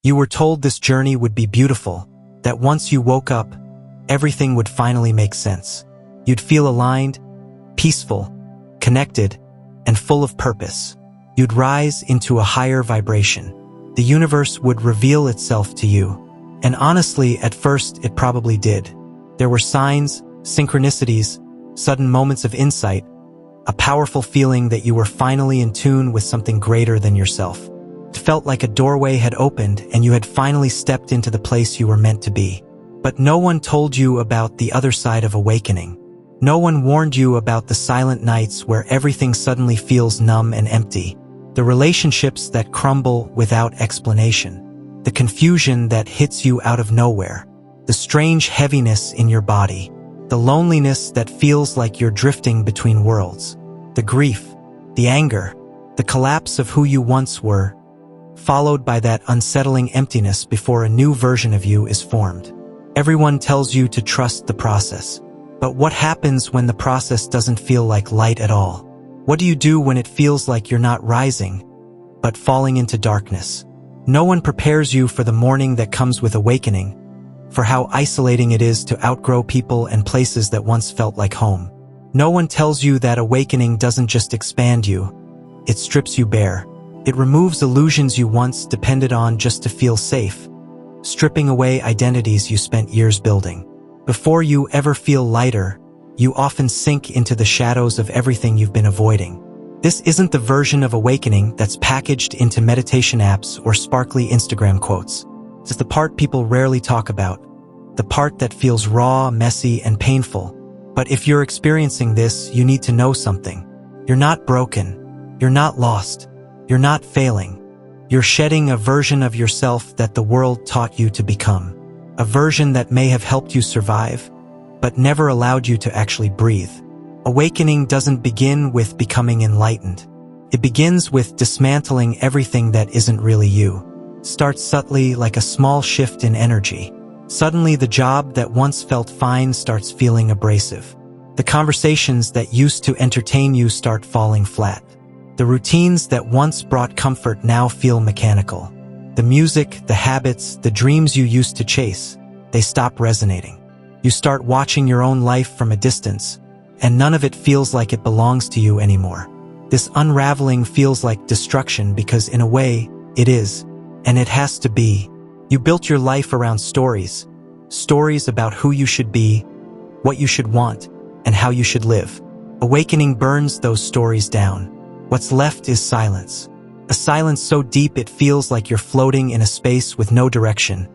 You were told this journey would be beautiful, that once you woke up, everything would finally make sense. You'd feel aligned, peaceful, connected, and full of purpose. You'd rise into a higher vibration. The universe would reveal itself to you. And honestly, at first, it probably did. There were signs, synchronicities, sudden moments of insight, a powerful feeling that you were finally in tune with something greater than yourself. It felt like a doorway had opened and you had finally stepped into the place you were meant to be. But no one told you about the other side of awakening. No one warned you about the silent nights where everything suddenly feels numb and empty. The relationships that crumble without explanation. The confusion that hits you out of nowhere. The strange heaviness in your body. The loneliness that feels like you're drifting between worlds. The grief, the anger, the collapse of who you once were, followed by that unsettling emptiness before a new version of you is formed. Everyone tells you to trust the process. But what happens when the process doesn't feel like light at all? What do you do when it feels like you're not rising, but falling into darkness? No one prepares you for the morning that comes with awakening, for how isolating it is to outgrow people and places that once felt like home. No one tells you that awakening doesn't just expand you, it strips you bare. It removes illusions you once depended on just to feel safe, stripping away identities you spent years building. Before you ever feel lighter, you often sink into the shadows of everything you've been avoiding. This isn't the version of awakening that's packaged into meditation apps or sparkly Instagram quotes. It's the part people rarely talk about, the part that feels raw, messy, and painful. But if you're experiencing this, you need to know something. You're not broken. You're not lost. You're not failing. You're shedding a version of yourself that the world taught you to become. A version that may have helped you survive, but never allowed you to actually breathe. Awakening doesn't begin with becoming enlightened. It begins with dismantling everything that isn't really you. Starts subtly, like a small shift in energy. Suddenly the job that once felt fine starts feeling abrasive. The conversations that used to entertain you start falling flat. The routines that once brought comfort now feel mechanical. The music, the habits, the dreams you used to chase, they stop resonating. You start watching your own life from a distance, and none of it feels like it belongs to you anymore. This unraveling feels like destruction because in a way, it is, and it has to be. You built your life around stories. Stories about who you should be, what you should want, and how you should live. Awakening burns those stories down. What's left is silence. A silence so deep it feels like you're floating in a space with no direction,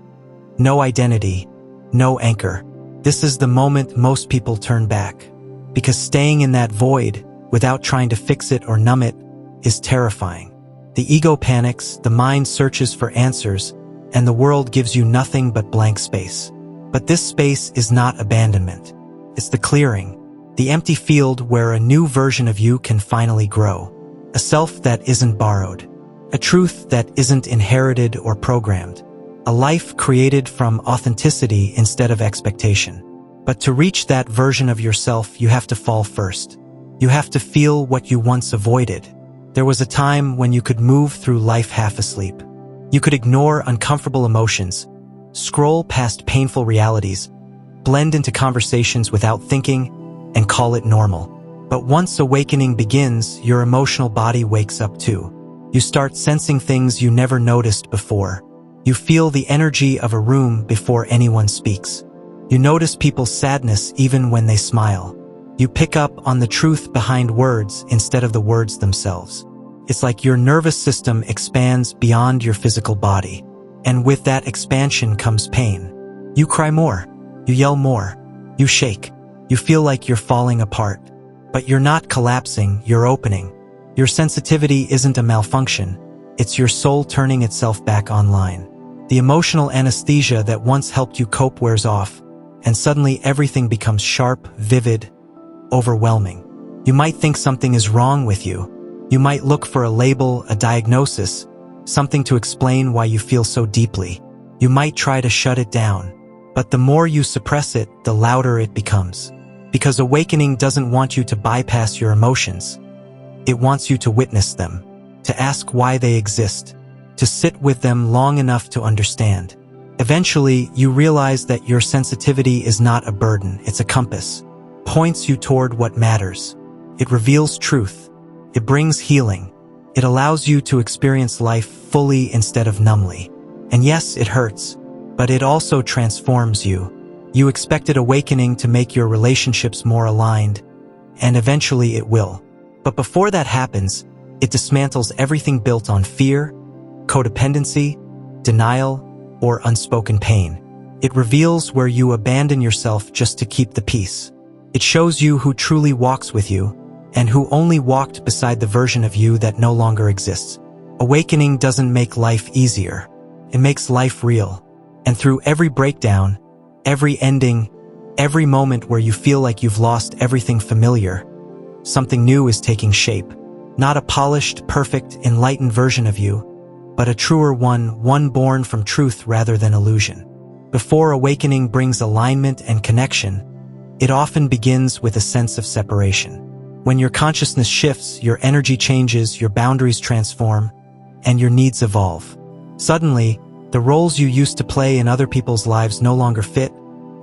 no identity, no anchor. This is the moment most people turn back. Because staying in that void, without trying to fix it or numb it, is terrifying. The ego panics, the mind searches for answers, and the world gives you nothing but blank space. But this space is not abandonment. It's the clearing, the empty field where a new version of you can finally grow. A self that isn't borrowed. A truth that isn't inherited or programmed. A life created from authenticity instead of expectation. But to reach that version of yourself, you have to fall first. You have to feel what you once avoided. There was a time when you could move through life half asleep. You could ignore uncomfortable emotions, scroll past painful realities, blend into conversations without thinking, and call it normal. But once awakening begins, your emotional body wakes up too. You start sensing things you never noticed before. You feel the energy of a room before anyone speaks. You notice people's sadness even when they smile. You pick up on the truth behind words instead of the words themselves. It's like your nervous system expands beyond your physical body. And with that expansion comes pain. You cry more. You yell more. You shake. You feel like you're falling apart. But you're not collapsing, you're opening. Your sensitivity isn't a malfunction. It's your soul turning itself back online. The emotional anesthesia that once helped you cope wears off, and suddenly everything becomes sharp, vivid, overwhelming. You might think something is wrong with you. You might look for a label, a diagnosis, something to explain why you feel so deeply. You might try to shut it down. But the more you suppress it, the louder it becomes. Because awakening doesn't want you to bypass your emotions. It wants you to witness them, to ask why they exist, to sit with them long enough to understand. Eventually, you realize that your sensitivity is not a burden, it's a compass. Points you toward what matters. It reveals truth. It brings healing. It allows you to experience life fully instead of numbly. And yes, it hurts, but it also transforms you. You expected awakening to make your relationships more aligned, and eventually it will. But before that happens, it dismantles everything built on fear, codependency, denial, or unspoken pain. It reveals where you abandon yourself just to keep the peace. It shows you who truly walks with you, and who only walked beside the version of you that no longer exists. Awakening doesn't make life easier. It makes life real. And through every breakdown, every ending, every moment where you feel like you've lost everything familiar, something new is taking shape. Not a polished, perfect, enlightened version of you, but a truer one born from truth rather than illusion. Before awakening brings alignment and connection, it often begins with a sense of separation. When your consciousness shifts, your energy changes, your boundaries transform, and your needs evolve. Suddenly, the roles you used to play in other people's lives no longer fit,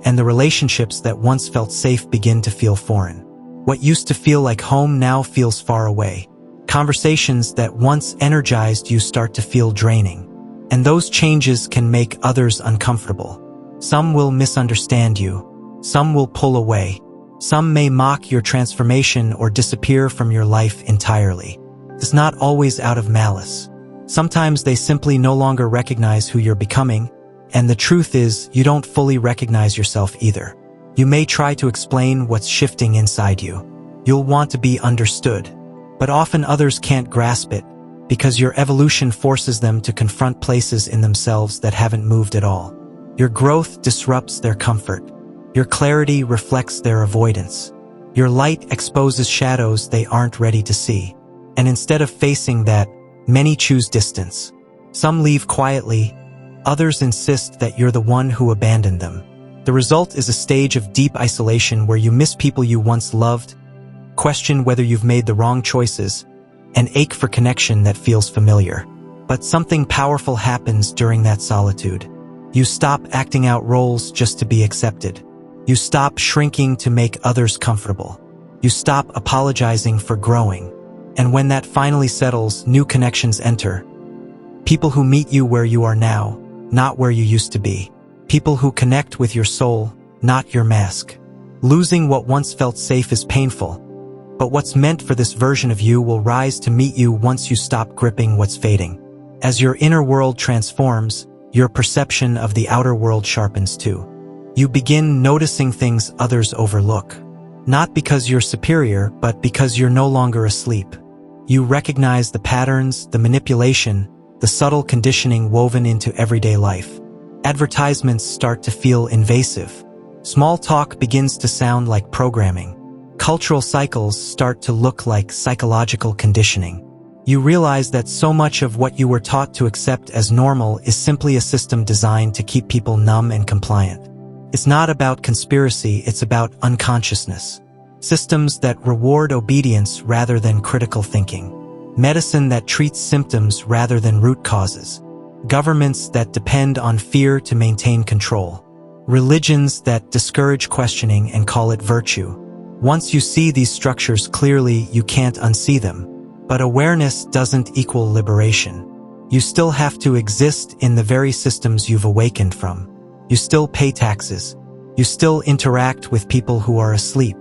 and the relationships that once felt safe begin to feel foreign. What used to feel like home now feels far away. Conversations that once energized you start to feel draining. And those changes can make others uncomfortable. Some will misunderstand you. Some will pull away. Some may mock your transformation or disappear from your life entirely. It's not always out of malice. Sometimes they simply no longer recognize who you're becoming, and the truth is, you don't fully recognize yourself either. You may try to explain what's shifting inside you. You'll want to be understood, but often others can't grasp it because your evolution forces them to confront places in themselves that haven't moved at all. Your growth disrupts their comfort. Your clarity reflects their avoidance. Your light exposes shadows they aren't ready to see. And instead of facing that, many choose distance. Some leave quietly, others insist that you're the one who abandoned them. The result is a stage of deep isolation where you miss people you once loved, question whether you've made the wrong choices, and ache for connection that feels familiar. But something powerful happens during that solitude. You stop acting out roles just to be accepted. You stop shrinking to make others comfortable. You stop apologizing for growing. And when that finally settles, new connections enter. People who meet you where you are now, not where you used to be. People who connect with your soul, not your mask. Losing what once felt safe is painful, but what's meant for this version of you will rise to meet you once you stop gripping what's fading. As your inner world transforms, your perception of the outer world sharpens too. You begin noticing things others overlook. Not because you're superior, but because you're no longer asleep. You recognize the patterns, the manipulation, the subtle conditioning woven into everyday life. Advertisements start to feel invasive. Small talk begins to sound like programming. Cultural cycles start to look like psychological conditioning. You realize that so much of what you were taught to accept as normal is simply a system designed to keep people numb and compliant. It's not about conspiracy, it's about unconsciousness. Systems that reward obedience rather than critical thinking. Medicine that treats symptoms rather than root causes. Governments that depend on fear to maintain control. Religions that discourage questioning and call it virtue. Once you see these structures clearly, you can't unsee them. But awareness doesn't equal liberation. You still have to exist in the very systems you've awakened from. You still pay taxes. You still interact with people who are asleep.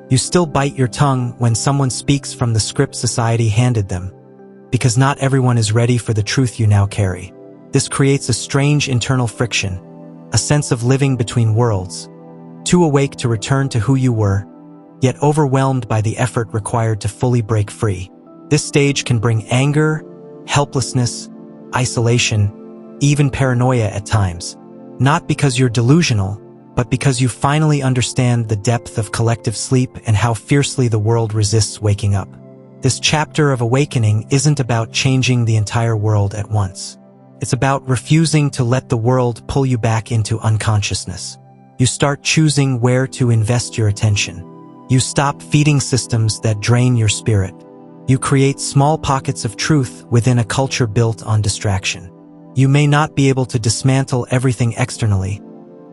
You still bite your tongue when someone speaks from the script society handed them. Because not everyone is ready for the truth you now carry. This creates a strange internal friction, a sense of living between worlds. Too awake to return to who you were, yet overwhelmed by the effort required to fully break free. This stage can bring anger, helplessness, isolation, even paranoia at times. Not because you're delusional, but because you finally understand the depth of collective sleep and how fiercely the world resists waking up. This chapter of awakening isn't about changing the entire world at once. It's about refusing to let the world pull you back into unconsciousness. You start choosing where to invest your attention. You stop feeding systems that drain your spirit. You create small pockets of truth within a culture built on distraction. You may not be able to dismantle everything externally,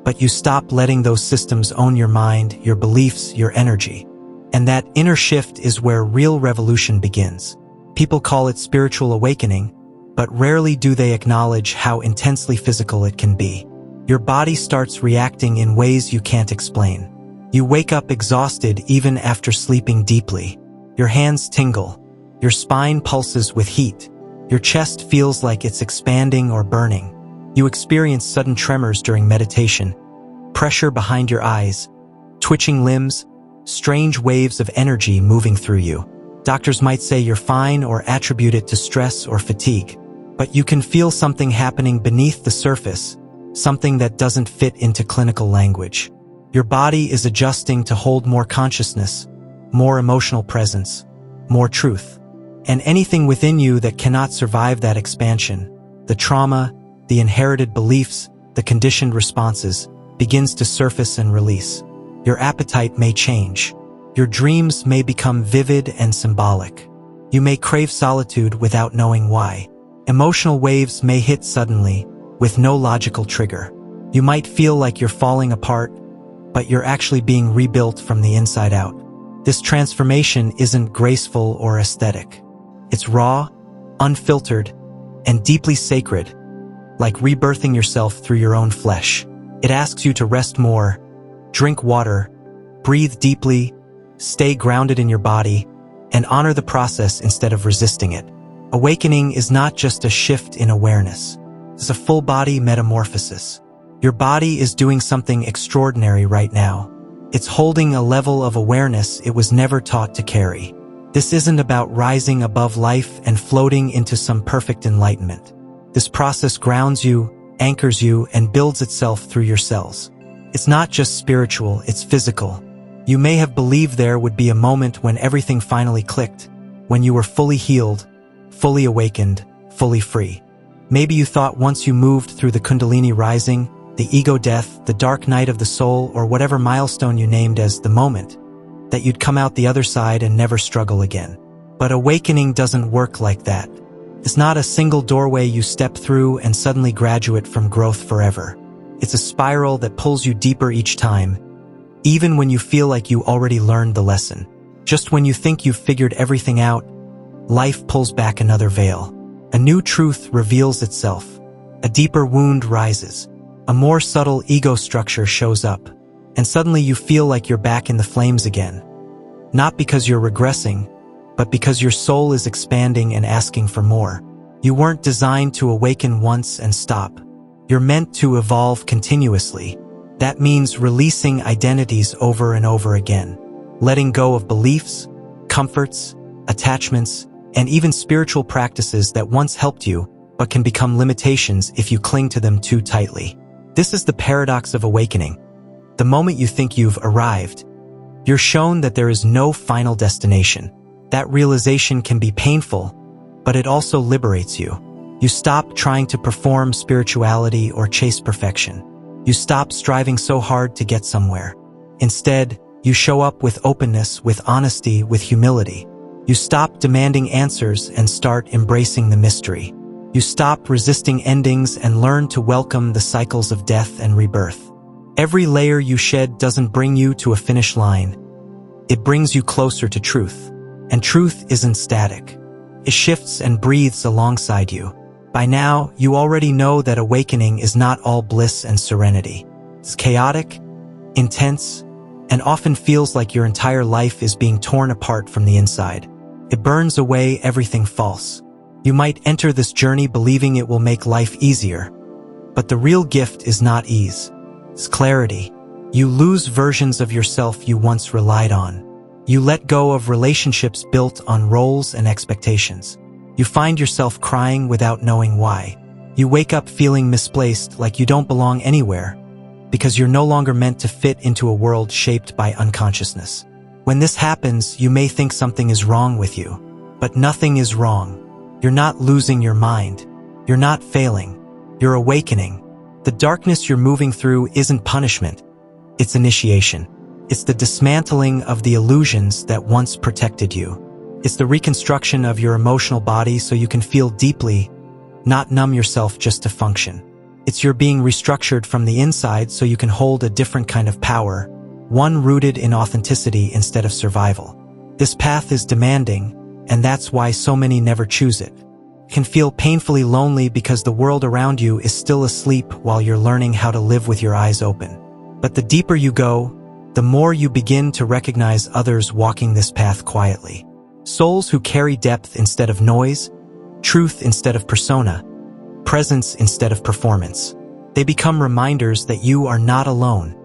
but you stop letting those systems own your mind, your beliefs, your energy. And that inner shift is where real revolution begins. People call it spiritual awakening, but rarely do they acknowledge how intensely physical it can be. Your body starts reacting in ways you can't explain. You wake up exhausted even after sleeping deeply. Your hands tingle. Your spine pulses with heat. Your chest feels like it's expanding or burning. You experience sudden tremors during meditation, pressure behind your eyes, twitching limbs, strange waves of energy moving through you. Doctors might say you're fine or attribute it to stress or fatigue, but you can feel something happening beneath the surface, something that doesn't fit into clinical language. Your body is adjusting to hold more consciousness, more emotional presence, more truth. And anything within you that cannot survive that expansion, the trauma, the inherited beliefs, the conditioned responses, begins to surface and release. Your appetite may change. Your dreams may become vivid and symbolic. You may crave solitude without knowing why. Emotional waves may hit suddenly, with no logical trigger. You might feel like you're falling apart, but you're actually being rebuilt from the inside out. This transformation isn't graceful or aesthetic. It's raw, unfiltered, and deeply sacred, like rebirthing yourself through your own flesh. It asks you to rest more, drink water, breathe deeply, stay grounded in your body, and honor the process instead of resisting it. Awakening is not just a shift in awareness. It's a full-body metamorphosis. Your body is doing something extraordinary right now. It's holding a level of awareness it was never taught to carry. This isn't about rising above life and floating into some perfect enlightenment. This process grounds you, anchors you, and builds itself through your cells. It's not just spiritual, it's physical. You may have believed there would be a moment when everything finally clicked, when you were fully healed, fully awakened, fully free. Maybe you thought once you moved through the Kundalini rising, the ego death, the dark night of the soul, or whatever milestone you named as the moment, that you'd come out the other side and never struggle again. But awakening doesn't work like that. It's not a single doorway you step through and suddenly graduate from growth forever. It's a spiral that pulls you deeper each time, even when you feel like you already learned the lesson. Just when you think you've figured everything out, life pulls back another veil. A new truth reveals itself. A deeper wound rises. A more subtle ego structure shows up. And suddenly you feel like you're back in the flames again. Not because you're regressing, but because your soul is expanding and asking for more. You weren't designed to awaken once and stop. You're meant to evolve continuously. That means releasing identities over and over again, letting go of beliefs, comforts, attachments, and even spiritual practices that once helped you, but can become limitations if you cling to them too tightly. This is the paradox of awakening. The moment you think you've arrived, you're shown that there is no final destination. That realization can be painful, but it also liberates you. You stop trying to perform spirituality or chase perfection. You stop striving so hard to get somewhere. Instead, you show up with openness, with honesty, with humility. You stop demanding answers and start embracing the mystery. You stop resisting endings and learn to welcome the cycles of death and rebirth. Every layer you shed doesn't bring you to a finish line. It brings you closer to truth. And truth isn't static. It shifts and breathes alongside you. By now, you already know that awakening is not all bliss and serenity. It's chaotic, intense, and often feels like your entire life is being torn apart from the inside. It burns away everything false. You might enter this journey believing it will make life easier. But the real gift is not ease. It's clarity. You lose versions of yourself you once relied on. You let go of relationships built on roles and expectations. You find yourself crying without knowing why. You wake up feeling misplaced, like you don't belong anywhere, because you're no longer meant to fit into a world shaped by unconsciousness. When this happens, you may think something is wrong with you, but nothing is wrong. You're not losing your mind. You're not failing. You're awakening. The darkness you're moving through isn't punishment. It's initiation. It's the dismantling of the illusions that once protected you. It's the reconstruction of your emotional body so you can feel deeply, not numb yourself just to function. It's your being restructured from the inside so you can hold a different kind of power, one rooted in authenticity instead of survival. This path is demanding, and that's why so many never choose it. You can feel painfully lonely because the world around you is still asleep while you're learning how to live with your eyes open. But the deeper you go, the more you begin to recognize others walking this path quietly. Souls who carry depth instead of noise, truth instead of persona, presence instead of performance. They become reminders that you are not alone.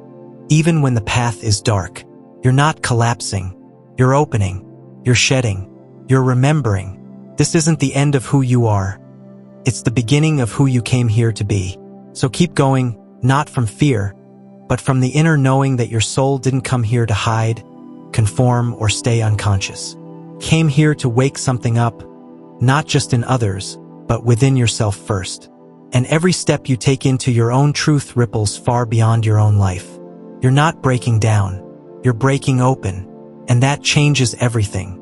Even when the path is dark, you're not collapsing. You're opening. You're shedding. You're remembering. This isn't the end of who you are. It's the beginning of who you came here to be. So keep going, not from fear, but from the inner knowing that your soul didn't come here to hide, conform, or stay unconscious. Came here to wake something up, not just in others, but within yourself first. And every step you take into your own truth ripples far beyond your own life. You're not breaking down. You're breaking open. And that changes everything.